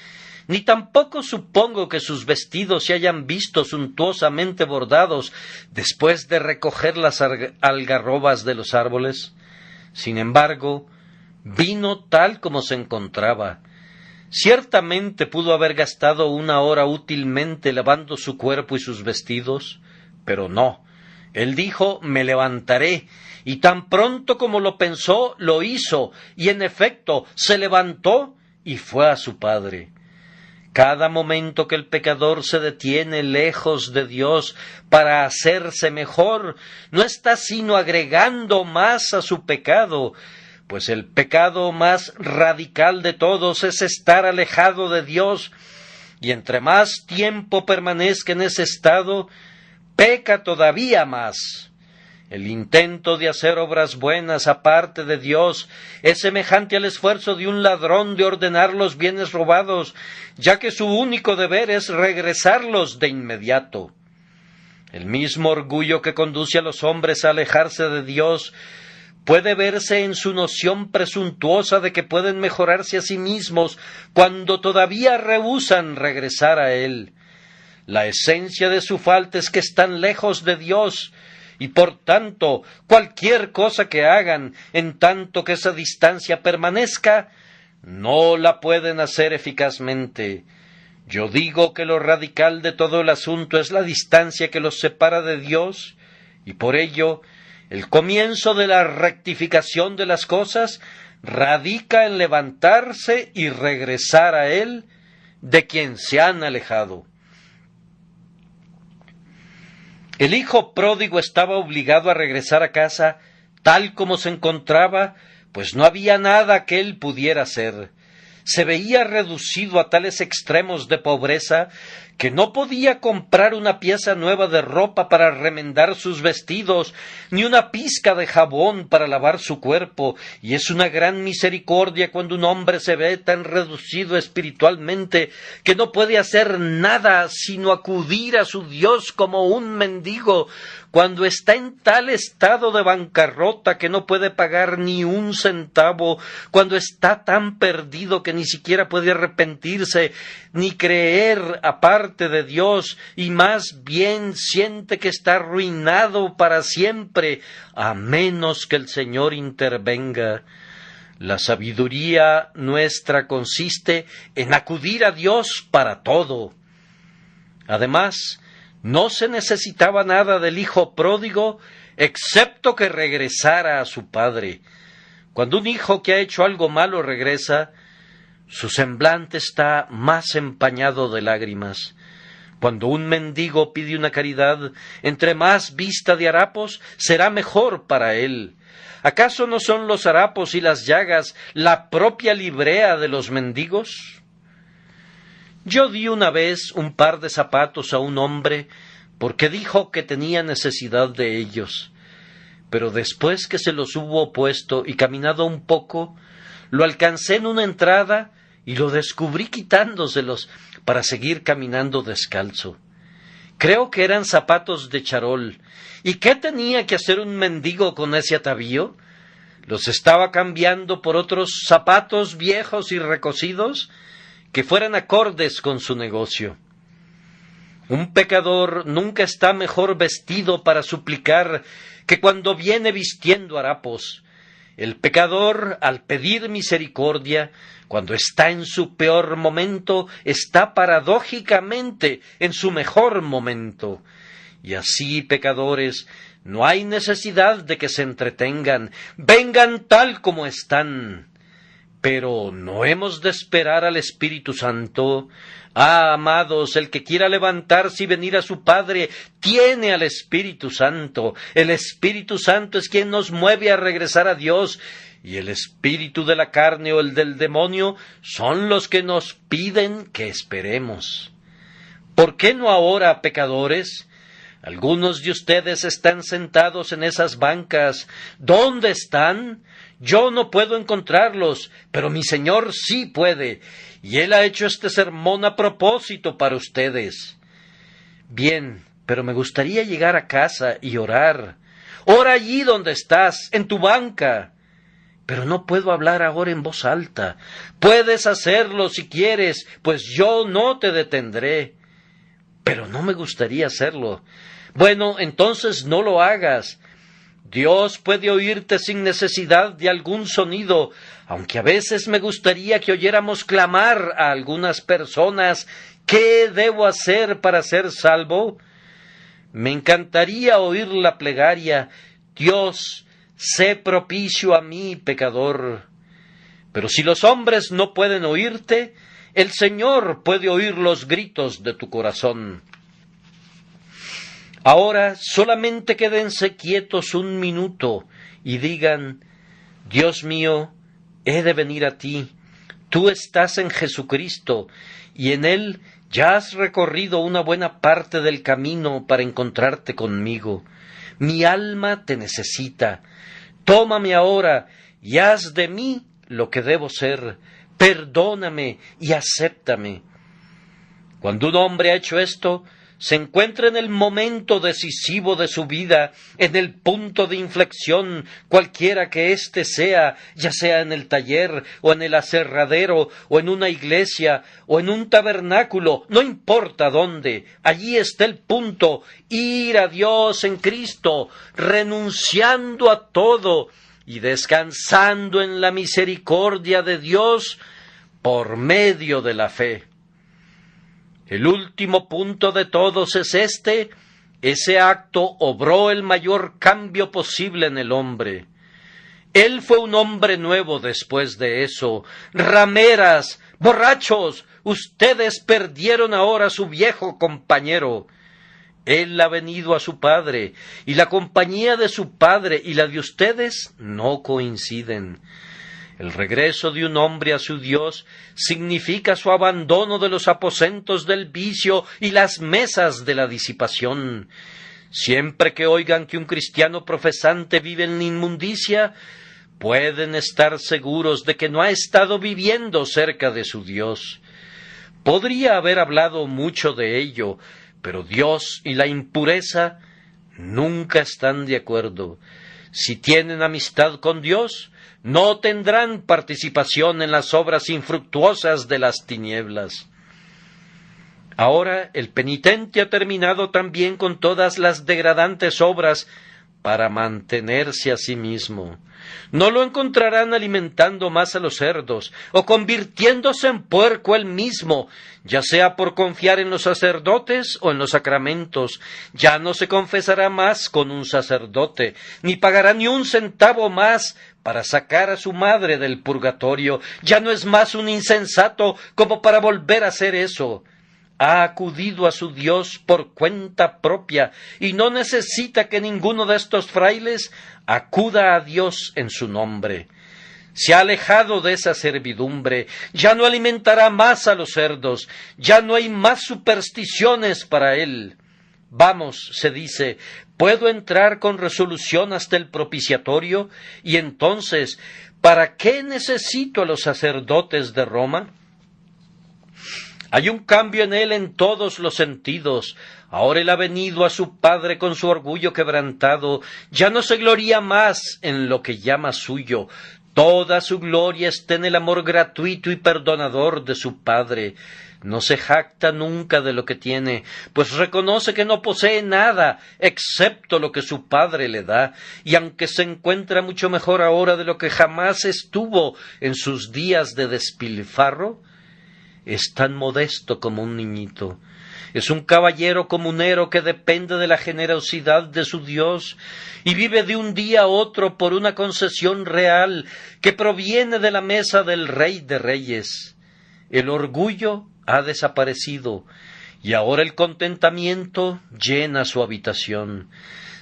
ni tampoco supongo que sus vestidos se hayan visto suntuosamente bordados después de recoger las algarrobas de los árboles. Sin embargo, vino tal como se encontraba. Ciertamente pudo haber gastado una hora útilmente lavando su cuerpo y sus vestidos, pero no. Él dijo, me levantaré, y tan pronto como lo pensó, lo hizo, y en efecto se levantó y fue a su padre. Cada momento que el pecador se detiene lejos de Dios para hacerse mejor, no está sino agregando más a su pecado, pues el pecado más radical de todos es estar alejado de Dios, y entre más tiempo permanezca en ese estado, peca todavía más. El intento de hacer obras buenas aparte de Dios es semejante al esfuerzo de un ladrón de ordenar los bienes robados, ya que su único deber es regresarlos de inmediato. El mismo orgullo que conduce a los hombres a alejarse de Dios puede verse en su noción presuntuosa de que pueden mejorarse a sí mismos cuando todavía rehúsan regresar a Él. La esencia de su falta es que están lejos de Dios, y por tanto cualquier cosa que hagan, en tanto que esa distancia permanezca, no la pueden hacer eficazmente. Yo digo que lo radical de todo el asunto es la distancia que los separa de Dios, y por ello el comienzo de la rectificación de las cosas radica en levantarse y regresar a Él, de quien se han alejado. El hijo pródigo estaba obligado a regresar a casa tal como se encontraba, pues no había nada que él pudiera hacer. Se veía reducido a tales extremos de pobreza que no podía comprar una pieza nueva de ropa para remendar sus vestidos, ni una pizca de jabón para lavar su cuerpo, y es una gran misericordia cuando un hombre se ve tan reducido espiritualmente que no puede hacer nada sino acudir a su Dios como un mendigo, cuando está en tal estado de bancarrota que no puede pagar ni un centavo, cuando está tan perdido que ni siquiera puede arrepentirse, ni creer aparte de Dios, y más bien siente que está arruinado para siempre, a menos que el Señor intervenga. La sabiduría nuestra consiste en acudir a Dios para todo. Además, no se necesitaba nada del hijo pródigo, excepto que regresara a su padre. Cuando un hijo que ha hecho algo malo regresa, su semblante está más empañado de lágrimas. Cuando un mendigo pide una caridad, entre más vista de harapos, será mejor para él. ¿Acaso no son los harapos y las llagas la propia librea de los mendigos? Yo di una vez un par de zapatos a un hombre porque dijo que tenía necesidad de ellos, pero después que se los hubo puesto y caminado un poco, lo alcancé en una entrada y lo descubrí quitándoselos para seguir caminando descalzo. Creo que eran zapatos de charol. ¿Y qué tenía que hacer un mendigo con ese atavío? Los estaba cambiando por otros zapatos viejos y recocidos que fueran acordes con su negocio. Un pecador nunca está mejor vestido para suplicar que cuando viene vistiendo harapos. El pecador, al pedir misericordia, cuando está en su peor momento, está paradójicamente en su mejor momento. Y así, pecadores, no hay necesidad de que se entretengan, vengan tal como están. Pero ¿no hemos de esperar al Espíritu Santo? Ah, amados, el que quiera levantarse y venir a su Padre, tiene al Espíritu Santo. El Espíritu Santo es quien nos mueve a regresar a Dios, y el espíritu de la carne o el del demonio son los que nos piden que esperemos. ¿Por qué no ahora, pecadores? Algunos de ustedes están sentados en esas bancas. ¿Dónde están? Yo no puedo encontrarlos, pero mi Señor sí puede, y Él ha hecho este sermón a propósito para ustedes. Bien, pero me gustaría llegar a casa y orar. Ora allí donde estás, en tu banca. Pero no puedo hablar ahora en voz alta. Puedes hacerlo si quieres, pues yo no te detendré. Pero no me gustaría hacerlo. Bueno, entonces no lo hagas. Dios puede oírte sin necesidad de algún sonido, aunque a veces me gustaría que oyéramos clamar a algunas personas: ¿qué debo hacer para ser salvo? Me encantaría oír la plegaria: Dios, sé propicio a mí, pecador. Pero si los hombres no pueden oírte, el Señor puede oír los gritos de tu corazón. Ahora solamente quédense quietos un minuto y digan: Dios mío, he de venir a ti. Tú estás en Jesucristo, y en Él ya has recorrido una buena parte del camino para encontrarte conmigo. Mi alma te necesita. Tómame ahora y haz de mí lo que debo ser. Perdóname y acéptame. Cuando un hombre ha hecho esto, se encuentra en el momento decisivo de su vida, en el punto de inflexión, cualquiera que éste sea, ya sea en el taller, o en el aserradero, o en una iglesia, o en un tabernáculo, no importa dónde, allí está el punto: ir a Dios en Cristo, renunciando a todo y descansando en la misericordia de Dios por medio de la fe. El último punto de todos es este: ese acto obró el mayor cambio posible en el hombre. Él fue un hombre nuevo después de eso. Rameras, borrachos, ustedes perdieron ahora a su viejo compañero. Él ha venido a su Padre, y la compañía de su Padre y la de ustedes no coinciden. El regreso de un hombre a su Dios significa su abandono de los aposentos del vicio y las mesas de la disipación. Siempre que oigan que un cristiano profesante vive en inmundicia, pueden estar seguros de que no ha estado viviendo cerca de su Dios. Podría haber hablado mucho de ello, pero Dios y la impureza nunca están de acuerdo. Si tienen amistad con Dios, no tendrán participación en las obras infructuosas de las tinieblas. Ahora el penitente ha terminado también con todas las degradantes obras para mantenerse a sí mismo. No lo encontrarán alimentando más a los cerdos, o convirtiéndose en puerco él mismo, ya sea por confiar en los sacerdotes o en los sacramentos. Ya no se confesará más con un sacerdote, ni pagará ni un centavo más para sacar a su madre del purgatorio. Ya no es más un insensato como para volver a hacer eso. ha acudido a su Dios por cuenta propia y no necesita que ninguno de estos frailes acuda a Dios en su nombre. Se ha alejado de esa servidumbre, ya no alimentará más a los cerdos, ya no hay más supersticiones para él. Vamos, se dice, ¿puedo entrar con resolución hasta el propiciatorio? Y entonces, ¿para qué necesito a los sacerdotes de Roma? Hay un cambio en él en todos los sentidos. Ahora él ha venido a su padre con su orgullo quebrantado. Ya no se gloria más en lo que llama suyo. Toda su gloria está en el amor gratuito y perdonador de su padre. No se jacta nunca de lo que tiene, pues reconoce que no posee nada excepto lo que su padre le da, y aunque se encuentra mucho mejor ahora de lo que jamás estuvo en sus días de despilfarro, es tan modesto como un niñito. Es un caballero comunero que depende de la generosidad de su Dios y vive de un día a otro por una concesión real que proviene de la mesa del Rey de Reyes. El orgullo ha desaparecido y ahora el contentamiento llena su habitación.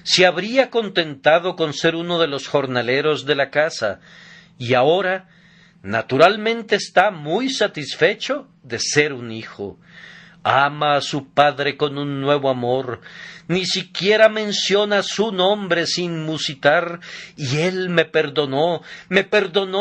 Se habría contentado con ser uno de los jornaleros de la casa y ahora naturalmente está muy satisfecho de ser un hijo. Ama a su padre con un nuevo amor, ni siquiera menciona su nombre sin musitar, y él me perdonó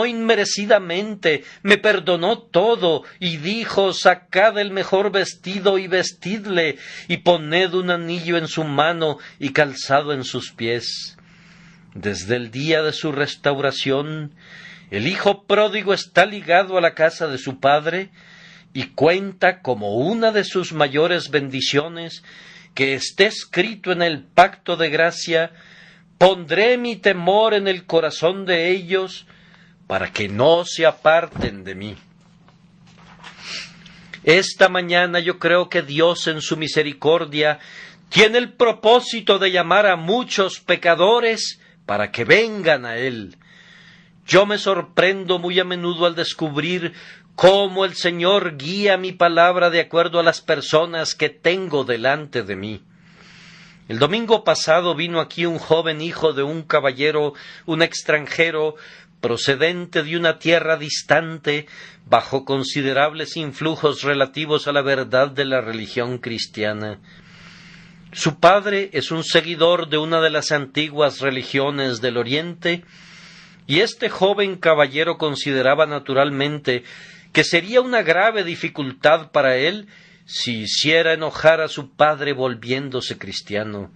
inmerecidamente, me perdonó todo, y dijo, sacad el mejor vestido y vestidle, y poned un anillo en su mano y calzado en sus pies. Desde el día de su restauración, el hijo pródigo está ligado a la casa de su padre, y cuenta como una de sus mayores bendiciones que esté escrito en el pacto de gracia: pondré mi temor en el corazón de ellos para que no se aparten de mí. Esta mañana yo creo que Dios en su misericordia tiene el propósito de llamar a muchos pecadores para que vengan a Él. Yo me sorprendo muy a menudo al descubrir cómo el Señor guía mi palabra de acuerdo a las personas que tengo delante de mí. El domingo pasado vino aquí un joven hijo de un caballero, un extranjero, procedente de una tierra distante, bajo considerables influjos relativos a la verdad de la religión cristiana. Su padre es un seguidor de una de las antiguas religiones del Oriente, y este joven caballero consideraba naturalmente que sería una grave dificultad para él si hiciera enojar a su padre volviéndose cristiano.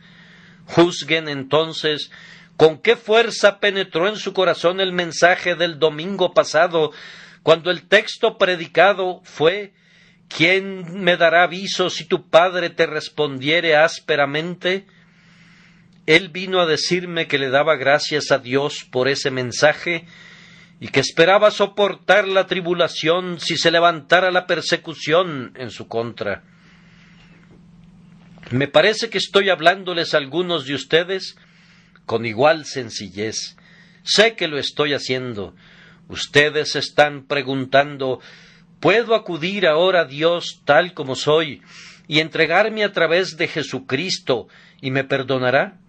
Juzguen entonces con qué fuerza penetró en su corazón el mensaje del domingo pasado, cuando el texto predicado fue: ¿quién me dará aviso si tu padre te respondiere ásperamente? Él vino a decirme que le daba gracias a Dios por ese mensaje y que esperaba soportar la tribulación si se levantara la persecución en su contra. Me parece que estoy hablándoles a algunos de ustedes con igual sencillez. Sé que lo estoy haciendo. Ustedes están preguntando: ¿puedo acudir ahora a Dios tal como soy y entregarme a través de Jesucristo y me perdonará?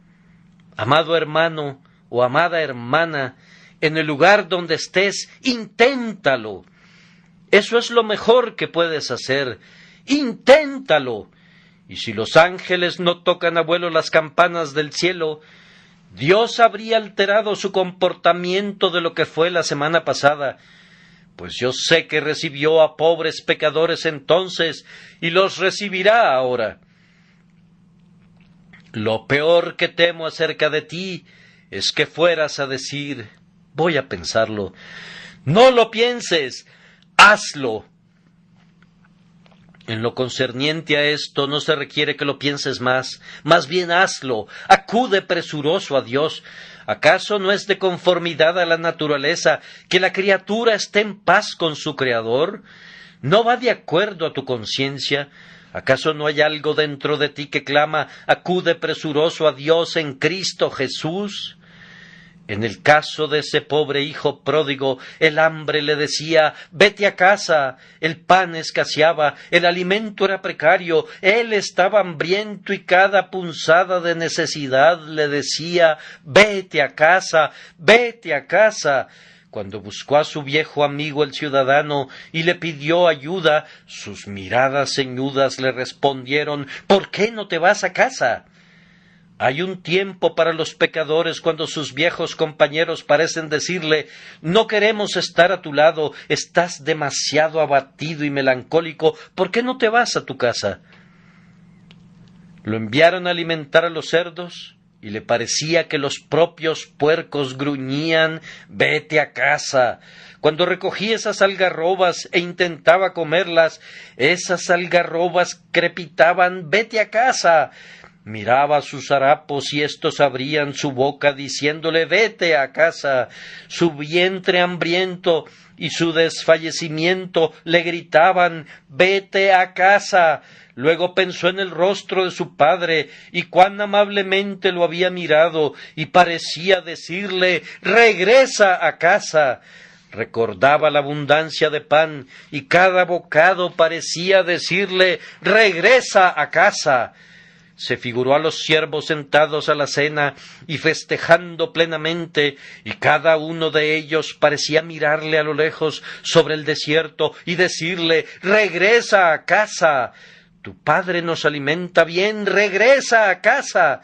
Amado hermano o amada hermana, en el lugar donde estés, inténtalo. Eso es lo mejor que puedes hacer. Inténtalo. Y si los ángeles no tocan a vuelo las campanas del cielo, Dios habría alterado su comportamiento de lo que fue la semana pasada, pues yo sé que recibió a pobres pecadores entonces y los recibirá ahora. Lo peor que temo acerca de ti es que fueras a decir: voy a pensarlo. No lo pienses, hazlo. En lo concerniente a esto no se requiere que lo pienses más bien hazlo, acude presuroso a Dios. ¿Acaso no es de conformidad a la naturaleza que la criatura esté en paz con su Creador? ¿No va de acuerdo a tu conciencia? ¿Acaso no hay algo dentro de ti que clama: acude presuroso a Dios en Cristo Jesús? En el caso de ese pobre hijo pródigo, el hambre le decía: vete a casa. El pan escaseaba, el alimento era precario, él estaba hambriento y cada punzada de necesidad le decía: vete a casa, vete a casa. Cuando buscó a su viejo amigo el ciudadano y le pidió ayuda, sus miradas ceñudas le respondieron: ¿por qué no te vas a casa? Hay un tiempo para los pecadores cuando sus viejos compañeros parecen decirle: no queremos estar a tu lado, estás demasiado abatido y melancólico, ¿por qué no te vas a tu casa? Lo enviaron a alimentar a los cerdos y le parecía que los propios puercos gruñían: vete a casa. Cuando recogía esas algarrobas e intentaba comerlas, esas algarrobas crepitaban: vete a casa. Miraba a sus harapos y éstos abrían su boca diciéndole: vete a casa. Su vientre hambriento y su desfallecimiento le gritaban: vete a casa. Luego pensó en el rostro de su padre y cuán amablemente lo había mirado, y parecía decirle: regresa a casa. Recordaba la abundancia de pan y cada bocado parecía decirle: regresa a casa. Se figuró a los siervos sentados a la cena y festejando plenamente, y cada uno de ellos parecía mirarle a lo lejos sobre el desierto y decirle: regresa a casa. Tu padre nos alimenta bien, regresa a casa.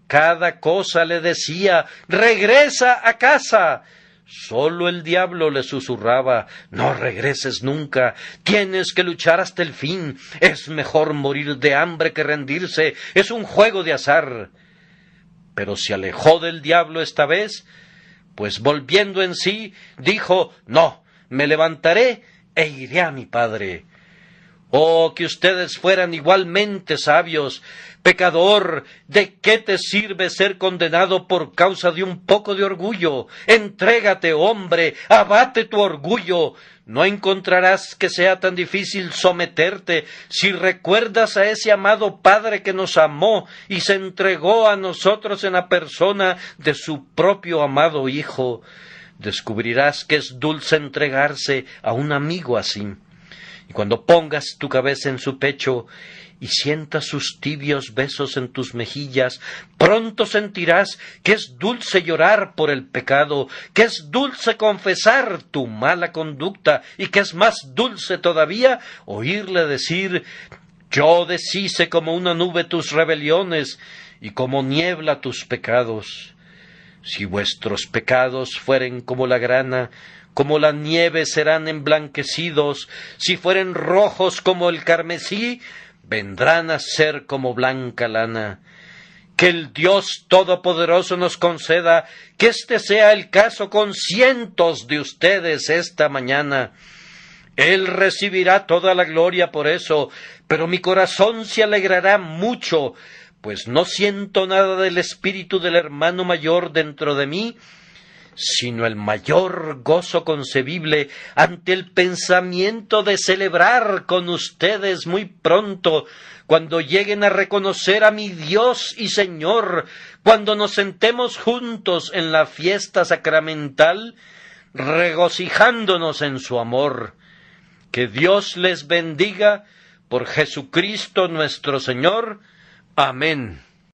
Cada cosa le decía: regresa a casa. Sólo el diablo le susurraba: no regreses nunca, tienes que luchar hasta el fin, es mejor morir de hambre que rendirse, es un juego de azar. Pero se alejó del diablo esta vez, pues volviendo en sí, dijo: no, me levantaré e iré a mi padre. Oh, que ustedes fueran igualmente sabios. Pecador, ¿de qué te sirve ser condenado por causa de un poco de orgullo? Entrégate, hombre, abate tu orgullo. No encontrarás que sea tan difícil someterte si recuerdas a ese amado Padre que nos amó y se entregó a nosotros en la persona de su propio amado Hijo. Descubrirás que es dulce entregarse a un amigo así. Y cuando pongas tu cabeza en su pecho y sientas sus tibios besos en tus mejillas, pronto sentirás que es dulce llorar por el pecado, que es dulce confesar tu mala conducta y que es más dulce todavía oírle decir: yo deshice como una nube tus rebeliones y como niebla tus pecados. Si vuestros pecados fueren como la grana, como la nieve serán emblanquecidos; si fueren rojos como el carmesí, vendrán a ser como blanca lana. Que el Dios Todopoderoso nos conceda que este sea el caso con cientos de ustedes esta mañana. Él recibirá toda la gloria por eso, pero mi corazón se alegrará mucho, pues no siento nada del espíritu del hermano mayor dentro de mí, sino el mayor gozo concebible ante el pensamiento de celebrar con ustedes muy pronto, cuando lleguen a reconocer a mi Dios y Señor, cuando nos sentemos juntos en la fiesta sacramental, regocijándonos en su amor. Que Dios les bendiga por Jesucristo nuestro Señor. Amén.